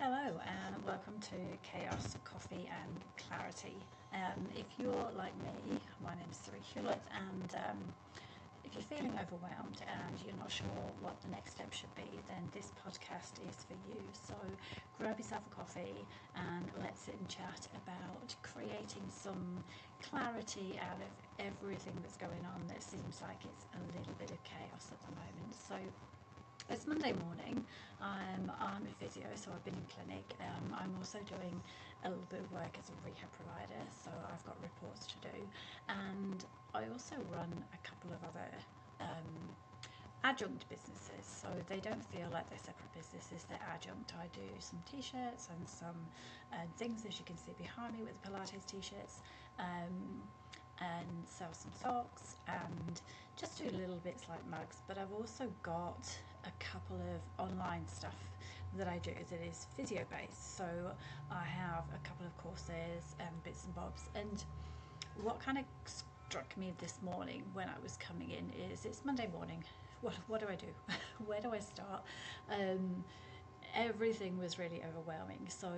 Hello and welcome to Chaos, Coffee and Clarity. If you're like me, my name is Saree Hewlett, and if you're feeling overwhelmed and you're not sure what the next step should be, then this podcast is for you. So grab yourself a coffee and let's sit and chat about creating some clarity out of everything that's going on that seems like it's a little bit of chaos at the moment. So it's Monday morning. I'm a physio, so I've been in clinic. I'm also doing a little bit of work as a rehab provider, so I've got reports to do. And I also run a couple of other adjunct businesses, so they don't feel like they're separate businesses, they're adjunct. I do some t-shirts and some things, as you can see behind me, with the Pilates t-shirts. And sell some socks and just do little bits like mugs, but I've also got a couple of online stuff that I do that is physio based. So I have a couple of courses and bits and bobs, and what kind of struck me this morning when I was coming in is it's Monday morning. What do I do? Where do I start? Everything was really overwhelming. So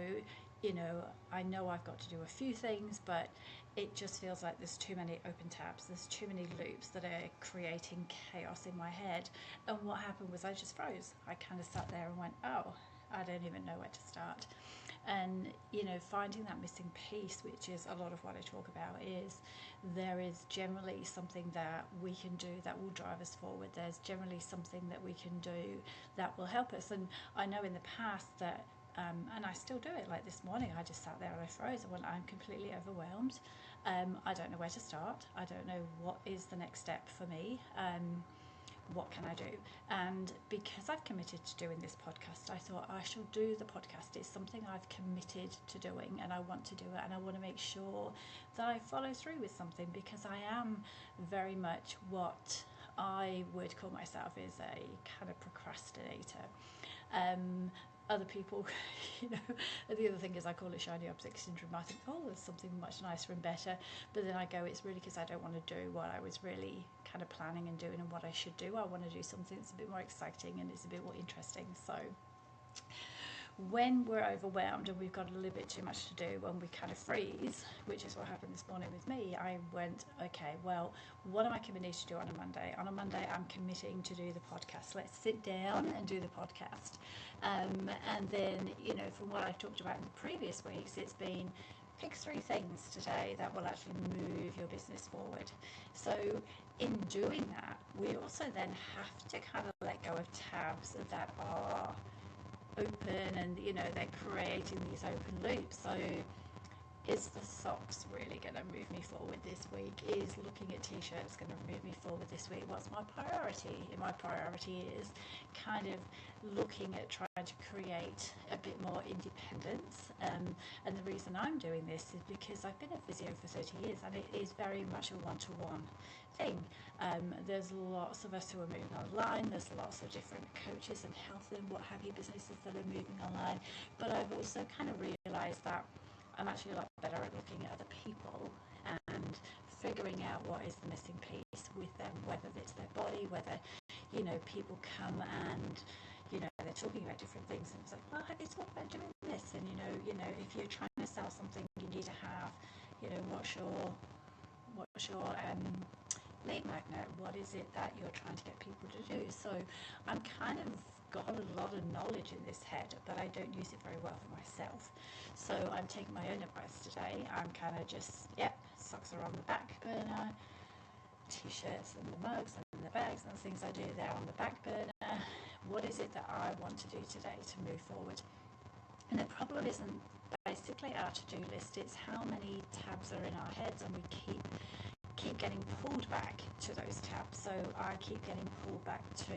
I know I've got to do a few things, but it just feels like there's too many open tabs, there's too many loops that are creating chaos in my head. And what happened was I just froze. I kind of sat there and went, oh, I don't even know where to start. And finding that missing piece, which is a lot of what I talk about, is there is generally something that we can do that will drive us forward. There's generally something that we can do that will help us. And I know in the past that and I still do it. Like this morning, I just sat there and I froze. I went, I'm completely overwhelmed. I don't know where to start. I don't know what is the next step for me. What can I do? And because I've committed to doing this podcast, I thought I shall do the podcast. It's something I've committed to doing, and I want to do it, and I want to make sure that I follow through with something, because I am very much what I would call myself is a kind of procrastinator. Other people, the other thing is I call it shiny object syndrome. I think, oh, there's something much nicer and better. But then I go, it's really because I don't want to do what I was really kind of planning and doing and what I should do. I want to do something that's a bit more exciting and it's a bit more interesting. So when we're overwhelmed and we've got a little bit too much to do and we kind of freeze, which is what happened this morning with me, I went, okay, well, what am I committed to do on a Monday? On a Monday, I'm committing to do the podcast. Let's sit down and do the podcast. And then, from what I've talked about in the previous weeks, it's been pick 3 things today that will actually move your business forward. So in doing that, we also then have to kind of let go of tabs that are open and they're creating these open loops. So is the socks really going to move me forward this week? Is looking at t-shirts going to move me forward this week? What's my priority? My priority is kind of looking at trying to create a bit more independence, and the reason I'm doing this is because I've been a physio for 30 years and it is very much a one-to-one thing. There's lots of us who are moving online, there's lots of different coaches and health and what have you businesses that are moving online, but I've also kind of realised that I'm actually a lot better at looking at other people and figuring out what is the missing piece with them, whether it's their body, whether people come and they're talking about different things and it's like, well, have you thought about doing this? And if you're trying to sell something, you need to have what's your lead magnet, what is it that you're trying to get people to do? So I'm kind of got a lot of knowledge in this head, but I don't use it very well for myself. So I'm taking my own advice today. I'm kind of just, socks are on the back burner, t-shirts and the mugs and the bags and the things I do, they're on the back burner. What is it that I want to do today to move forward? And the problem isn't basically our to-do list, it's how many tabs are in our heads, and we keep getting pulled back to those tabs. So I keep getting pulled back to,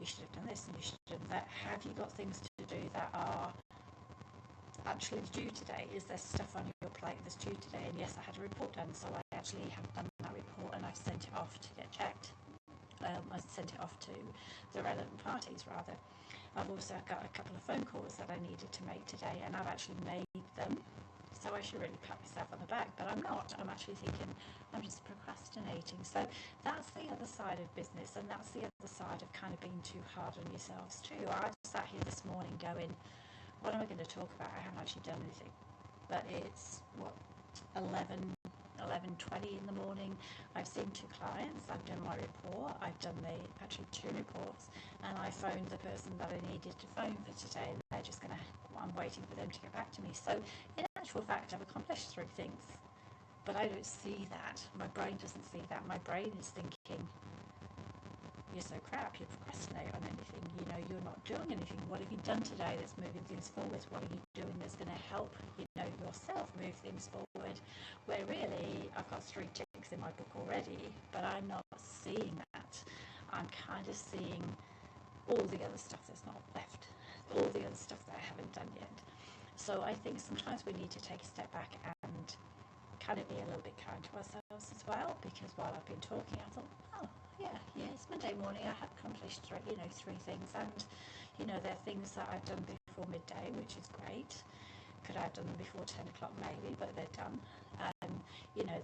you should have done this and you should have done that. Have you got things to do that are actually due today? Is there stuff on your plate that's due today? And yes, I had a report done, so I actually have done that report and I've sent it off to get checked. I sent it off to the relevant parties rather. I've also got a couple of phone calls that I needed to make today, and I've actually made them. So I should really pat myself on the back, but I'm not. I'm actually thinking I'm just procrastinating. So that's the other side of business, and that's the other side of kind of being too hard on yourselves too. I sat here this morning going, what am I going to talk about? I haven't actually done anything. But it's, what, 11:20 in the morning. I've seen 2 clients, I've done my report, I've done actually 2 reports, and I phoned the person that I needed to phone for today, and they're just going to, I'm waiting for them to get back to me. So in actual fact, I've accomplished 3 things, but I don't see that. My brain doesn't see that. My brain is thinking, you're so crap, you procrastinate on anything, you're not doing anything. What have you done today that's moving things forward? What are you doing that's going to help, yourself move things forward? Where really, I've got 3 ticks in my book already, but I'm not seeing that. I'm kind of seeing all the other stuff that's not left, all the other stuff that I haven't done yet. So I think sometimes we need to take a step back and kind of be a little bit kind to ourselves as well, because while I've been talking, I thought, oh, yeah, it's Monday morning, I have accomplished 3 things, and they're things that I've done before midday, which is great. Could I have done them before 10 o'clock maybe, but they're done.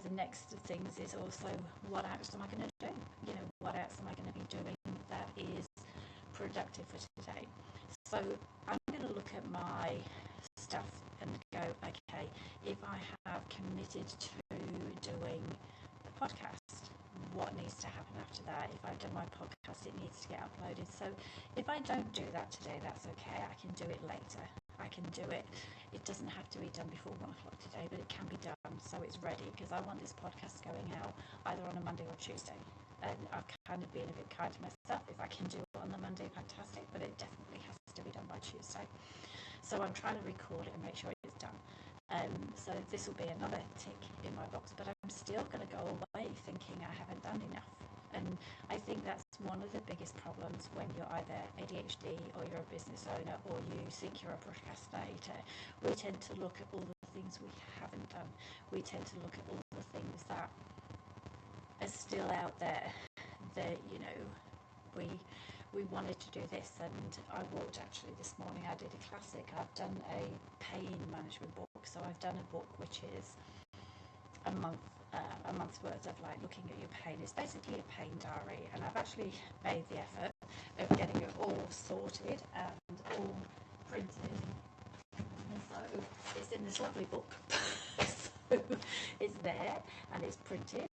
The next things is also, what else am I going to do? What else am I going to be doing that is productive for today? So I'm going to look at my stuff and go, okay, if I have committed to doing the podcast, what needs to happen after that? If I've done my podcast, it needs to get uploaded. So if I don't do that today, that's okay. I can do it later. I can do it. It doesn't have to be done before 1 o'clock today, but it can be done so it's ready, because I want this podcast going out either on a Monday or Tuesday. And I've kind of been a bit kind to myself. If I can do it on the Monday, fantastic, but it definitely has to be done by Tuesday. So I'm trying to record it and make sure it's done. So this will be another tick in my box, but I'm still going to go away thinking I haven't done enough. And I think that's one of the biggest problems when you're either ADHD or you're a business owner or you think you're a procrastinator. We tend to look at all the things we haven't done. We tend to look at all the things that are still out there that, we wanted to do this, and I walked actually this morning. I did a classic. I've done a pain management book, so I've done a book which is a month's worth of looking at your pain. It's basically a pain diary, and I've actually made the effort of getting it all sorted and all printed, and so it's in this lovely book. So it's there and it's printed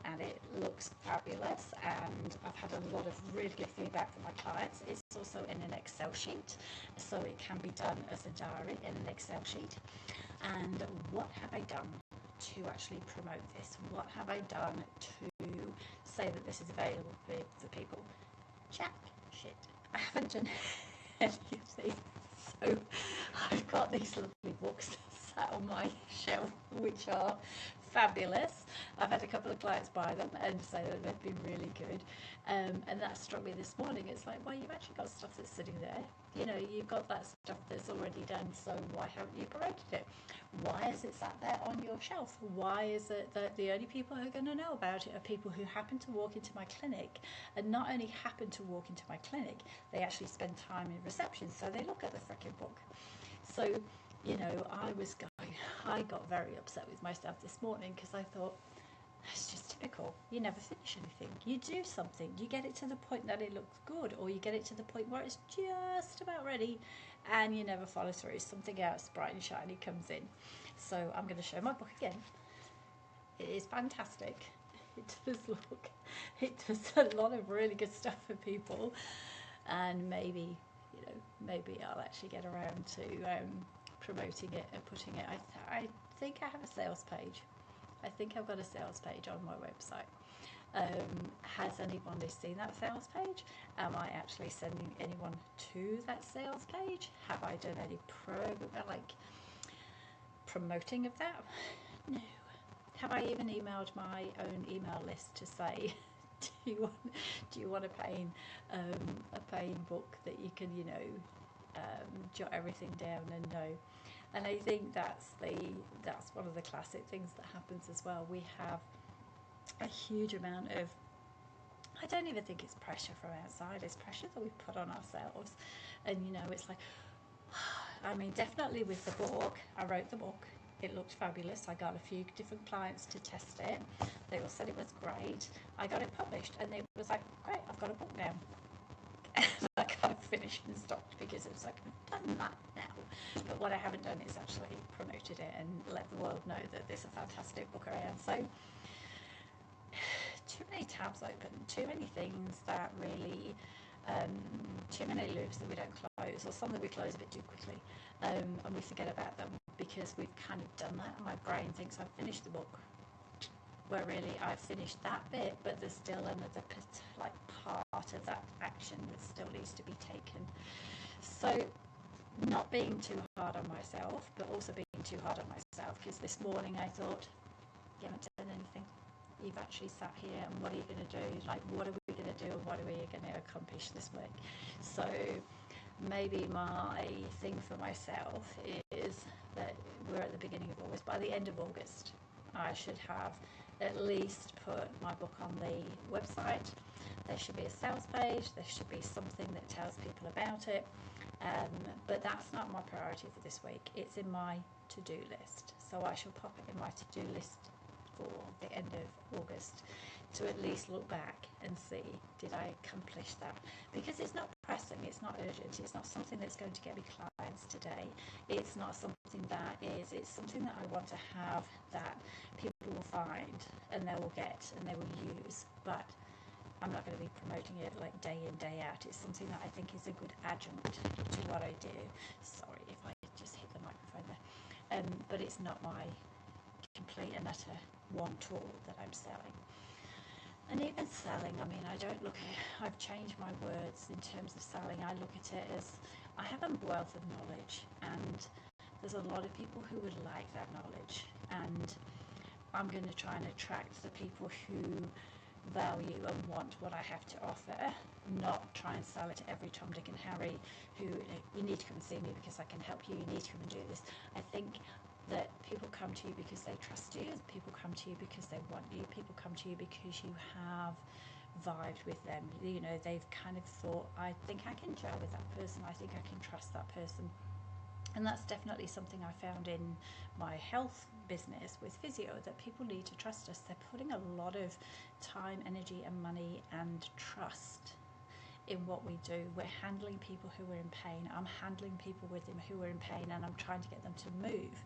and it looks fabulous, and I've had a lot of really good feedback from my clients. It's also in an Excel sheet, so it can be done as a diary in an Excel sheet. And what have I done to actually promote this? What have I done to say that this is available for people? Jack shit, I haven't done any of these. So I've got these lovely books sat on my shelf, which are fabulous. I've had a couple of clients buy them and say that they've been really good, and that struck me this morning. It's like, well, you've actually got stuff that's sitting there. You've got that stuff that's already done, so why haven't you promoted it? Why is it sat there on your shelf? Why is it that the only people who are going to know about it are people who happen to walk into my clinic, and not only happen to walk into my clinic, they actually spend time in reception, so they look at the frickin' book. So I got very upset with myself this morning, because I thought, it's just typical. You never finish anything. You do something, you get it to the point that it looks good, or you get it to the point where it's just about ready, and you never follow through. Something else bright and shiny comes in. So I'm going to show my book again. It is fantastic. It does a lot of really good stuff for people, and maybe I'll actually get around to promoting it and putting it. I think I have a sales page. I think I've got a sales page on my website. Has anybody seen that sales page? Am I actually sending anyone to that sales page? Have I done any promoting of that? No. Have I even emailed my own email list to say, do you want a paying book that you can jot everything down and know? And I think that's one of the classic things that happens as well. We have a huge amount of, I don't even think it's pressure from outside, it's pressure that we put on ourselves. And it's like, I mean, definitely with the book, I wrote the book, it looked fabulous. I got a few different clients to test it. They all said it was great. I got it published, and it was like, great, I've got a book now. I kind of finished and stopped, because it was like, I've done that now. But what I haven't done is actually promoted it and let the world know that this is a fantastic book I am. So too many tabs open, too many things that really, too many loops that we don't close, or some that we close a bit too quickly, and we forget about them because we've kind of done that. My brain thinks I've finished the book, where really I've finished that bit, but there's still another part of that action that still needs to be taken. So not being too hard on myself, but also being too hard on myself, because this morning I thought, you haven't done anything. You've actually sat here, and what are you going to do? Like, what are we going to do, and what are we going to accomplish this week? So maybe my thing for myself is that we're at the beginning of August. By the end of August, I should have at least put my book on the website. There should be a sales page. There should be something that tells people about it. But that's not my priority for this week. It's in my to-do list. So I shall pop it in my to-do list for the end of August, to at least look back and see, did I accomplish that? Because it's not pressing, it's not urgent, it's not something that's going to get me clients today. It's not something that is, it's something that I want to have, that people will find and they will get and they will use. But I'm not going to be promoting it like day in, day out. It's something that I think is a good adjunct to what I do. Sorry if I just hit the microphone there. But it's not my complete and utter one tool that I'm selling. And even selling, I mean, I've changed my words in terms of selling. I look at it as, I have a wealth of knowledge, and there's a lot of people who would like that knowledge, and I'm going to try and attract the people who value and want what I have to offer, not try and sell it to every Tom, Dick and Harry who, you need to come and see me because I can help you, you need to come and do this. I think that people come to you because they trust you, people come to you because they want you, people come to you because you have vibed with them. You know, they've kind of thought, I think I can gel with that person, I think I can trust that person. And that's definitely something I found in my health business with physio, that people need to trust us. They're putting a lot of time, energy and money and trust in what we do. We're handling people who are in pain. I'm handling people with them who are in pain, and I'm trying to get them to move.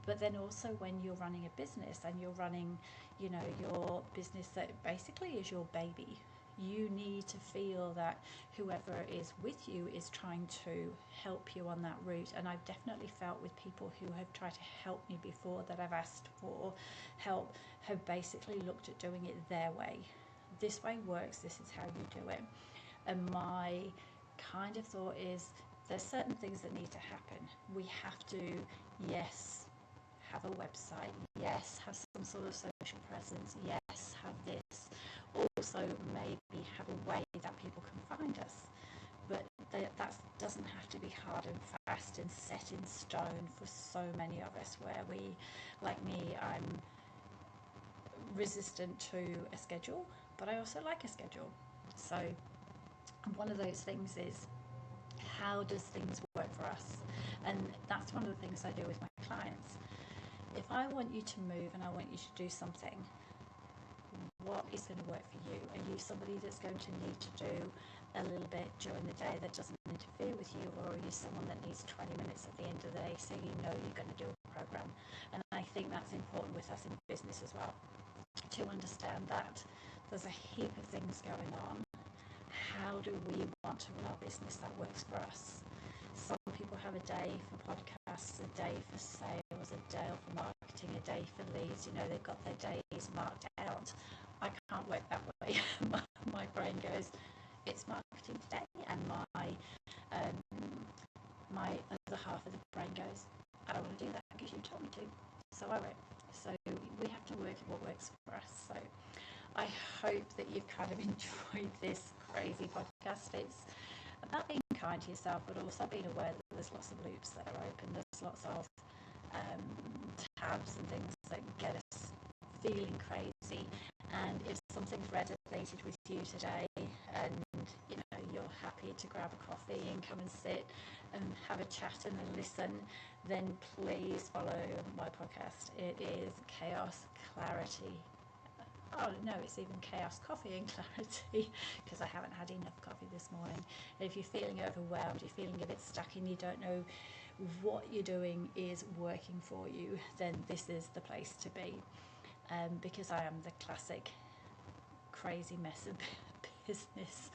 But then also when you're running a business and you're running, you know, your business that basically is your baby, you need to feel that whoever is with you is trying to help you on that route. And I've definitely felt with people who have tried to help me before, that I've asked for help, have basically looked at doing it their way. This way works, this is how you do it. And my kind of thought is, there's certain things that need to happen. We have to, yes, have a website, yes, have some sort of social presence, yes, have this. Also maybe have a way that people can find us. But that doesn't have to be hard and fast and set in stone for so many of us, where we, like me, I'm resistant to a schedule, but I also like a schedule. So one of those things is, how does things work for us? And that's one of the things I do with my clients. If I want you to move and I want you to do something, what is going to work for you? Are you somebody that's going to need to do a little bit during the day that doesn't interfere with you, or are you someone that needs 20 minutes at the end of the day so you know you're going to do a program? And I think that's important with us in business as well, to understand that there's a heap of things going on. How do we want to run our business that works for us? Some people have a day for podcasts, a day for sales, a day for marketing, a day for leads. You know, they've got their days marked out. I can't work that way. My brain goes, it's marketing today, and my other half of the brain goes, I don't want to do that because you told me to, so I won't. So we have to work at what works for us. So I hope that you've kind of enjoyed this crazy podcast. It's about being kind to yourself, but also being aware that there's lots of loops that are open. There's lots of tabs and things that get us feeling crazy. And if something's resonated with you today, and you know you're happy to grab a coffee and come and sit and have a chat and a listen, then please follow my podcast. It is Chaos Clarity Oh no, it's even chaos, coffee and clarity, because I haven't had enough coffee this morning. If you're feeling overwhelmed, you're feeling a bit stuck and you don't know what you're doing is working for you, then this is the place to be. Because I am the classic crazy mess of business.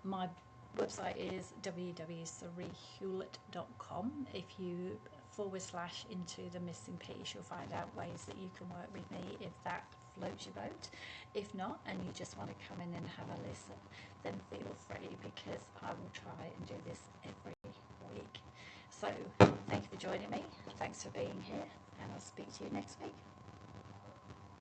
My website is www.sareehewlett.com. If you / into the missing piece, you'll find out ways that you can work with me if that floats your boat. If not, and you just want to come in and have a listen, then feel free, because I will try and do this every week. So thank you for joining me. Thanks for being here, and I'll speak to you next week.